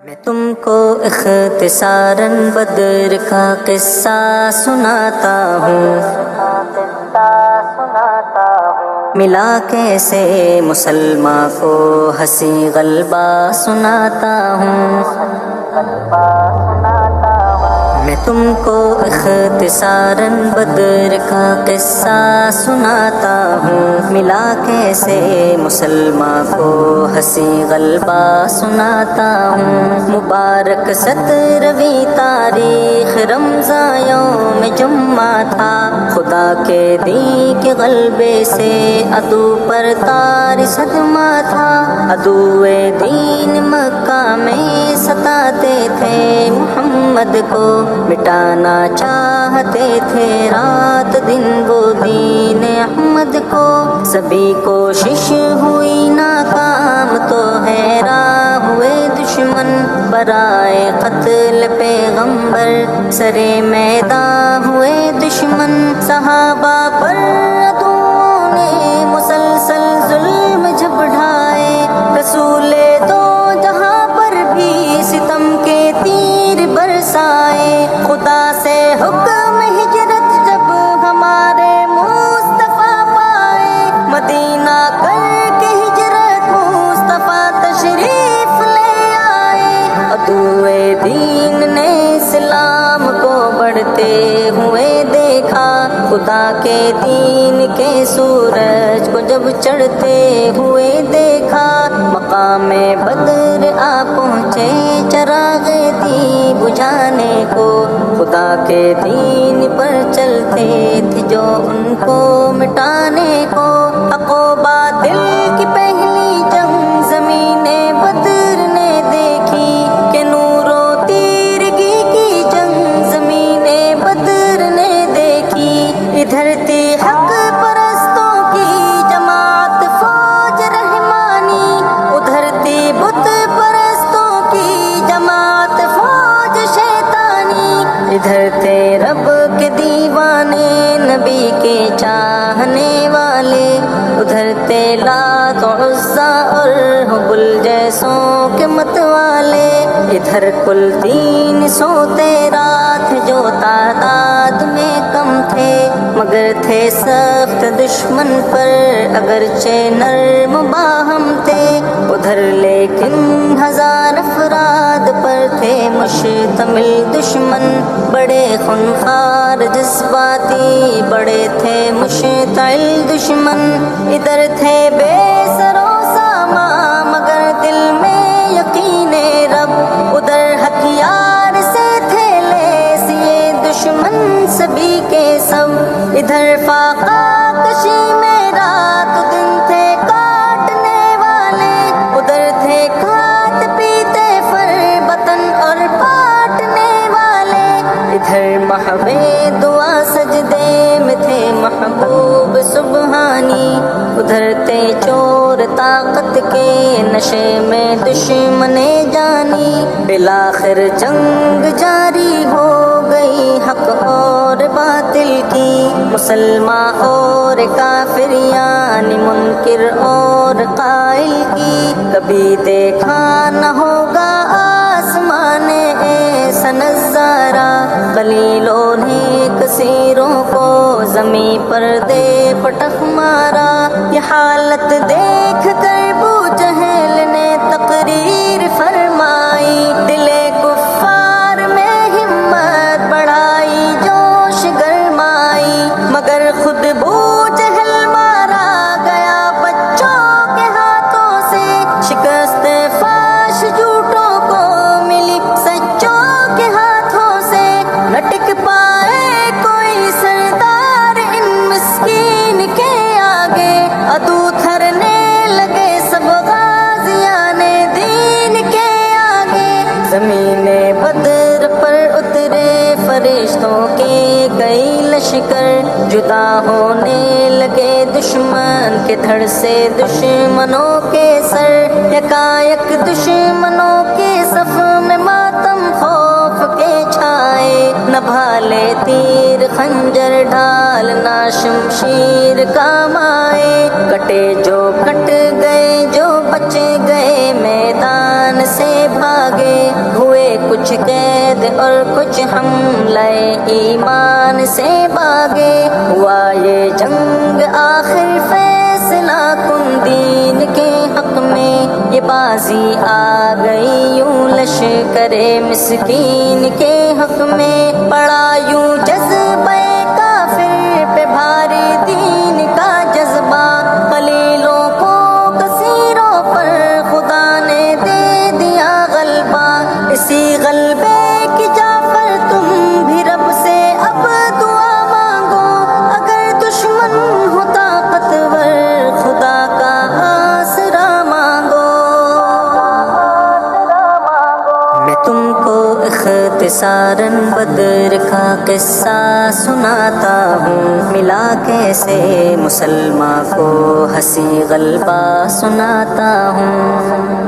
میں تم کو اختصاراً بدر کا قصہ سناتا ہوں، ملا کیسے مسلماں کو ہنسی غلبہ سناتا ہوں۔ میں تم کو اختصاراً بدر کا قصہ سناتا ہوں، ملا کیسے مسلماں کو ہنسی غلبہ سناتا ہوں۔ مبارک 17ویں تاریخ رمضان یوم جمعہ تھا، خدا کے دین کے غلبے سے عدو پر طاری صدمہ تھا۔ عدو دین مکہ میں ستاتے تھے، محمد کو مٹانا چاہتے تھے، رات دن وہ دین احمد کو۔ سبھی کوشش ہوئی ناکام تو حیران ہوئے دشمن، برائے قتل پیغمبر سرے میدان ہوئے دشمن۔ صحابہ پر عدوؤں نے مسلسل ظلم جھپ ڈھائے، رسول دو جہاں پر بھی ستم کے تیر برسائے۔ خدا سے حکم ہجرت جب ہمارے مصطفیٰ پائے، مدینہ کر کے ہجرت مصطفیٰ تشریف لے آئے۔ عدو دین نے اسلام کو بڑھتے ہوئے دیکھا، خدا کے دین کے سورج کو جب چڑھتے ہوئے دیکھا۔ مقام بدر آ پہنچے، چراغ دی بجھانے کو، خدا کے دین پر چلتے تھے جو ان کو مٹانے کو۔ حق و باطل کی پہلی جنگ زمین بدر نے دیکھی، کہ نور و تیرگی کی جنگ زمین بدر نے دیکھی۔ ادھر تھی حق پرستوں کی جماعت فوج رحمانی، ادھر تھی بت پرستوں کی جماعت فوج شیطانی۔ ادھر تھے رب کے دیوانے، نبی کے چاہنے والے، ادھر تھے لات و عزیٰ اور حبل جیسوں کے مت والے۔ ادھر کل 300 رات جو تعداد میں کم تھے، مگر تھے سخت دشمن پر اگرچہ نرم باہم تھے۔ ادھر لیکن 1000 افراد پر تھے مشتمل دشمن، بڑے خونخوار جذباتی، بڑے تھے مشتعل دشمن۔ ادھر تھے بے سر و سامان مگر دل میں یقین رب، ادھر ہتھیار سے تھے لیس یہ دشمن سبھی کے سب۔ ادھر فاقہ کشی میں رات دن تھے کاٹنے والے، ادھر تھے کھات پیتے فر بطن اور پاٹنے والے۔ ادھر محو دعا سجدے میں تھے محبوب سبحانی، ادھر تھے چور طاقت کے نشے میں دشمن جانی۔ بالآخر جنگ جاری ہو گئی حق اور باطل کی، مسلمان اور کافر یعنی منکر اور قائل کی۔ کبھی دیکھا نہ ہوگا آسمان ایسا نظارہ، قلیلوں نے کثیروں کو زمین پر دے پٹخ مارا۔ یہ حالت دیکھ کر ابو جہل نے تقریر فرمائی، دل کفار میں ہمت بڑھائی، جوش گرمائی، مگر خود ابو جہل مارا گیا بچوں کے ہاتھوں سے۔ شکست فاش جھوٹوں کو ملی سچوں کے ہاتھوں سے، نہ ٹک پائے کوئی سردار ان مسکین کے آگے، عدو تھرنے لگے سب غازیان دین کے آگے۔ زمین بدر پر اترے فرشتوں کے کئی لشکر، جدا ہونے لگے دشمن کے دھڑ سے دشمنوں کے سر۔ یکایک دشمنوں کے صف میں ماتم خوف کے چھائے، نہ بھالے تیر خنجر ڈھال نہ شمشیر کام آئے۔ کٹے جو کٹ گئے، جو بچ گئے میدان سے بھاگے، حملہ ایمان سے باغے، ہوا یہ جنگ آخر فیصلہ کن دین کے حق میں، یہ بازی آ گئی یوں لشکر مسکین کے حق میں، پڑا یوں جذبہ کافر پہ بھاری دین کا جذبہ، قلیلوں کو کثیروں پر خدا نے دے دیا غلبہ، اسی غلبے کی جعفر تم بھی رب سے اب دعا مانگو، اگر دشمن ہو طاقتور خدا کا آسرا مانگو۔ میں تم کو اختصاراً بدر کا قصہ سناتا ہوں، ملا کیسے مسلمان کو ہنسی غلبہ سناتا ہوں۔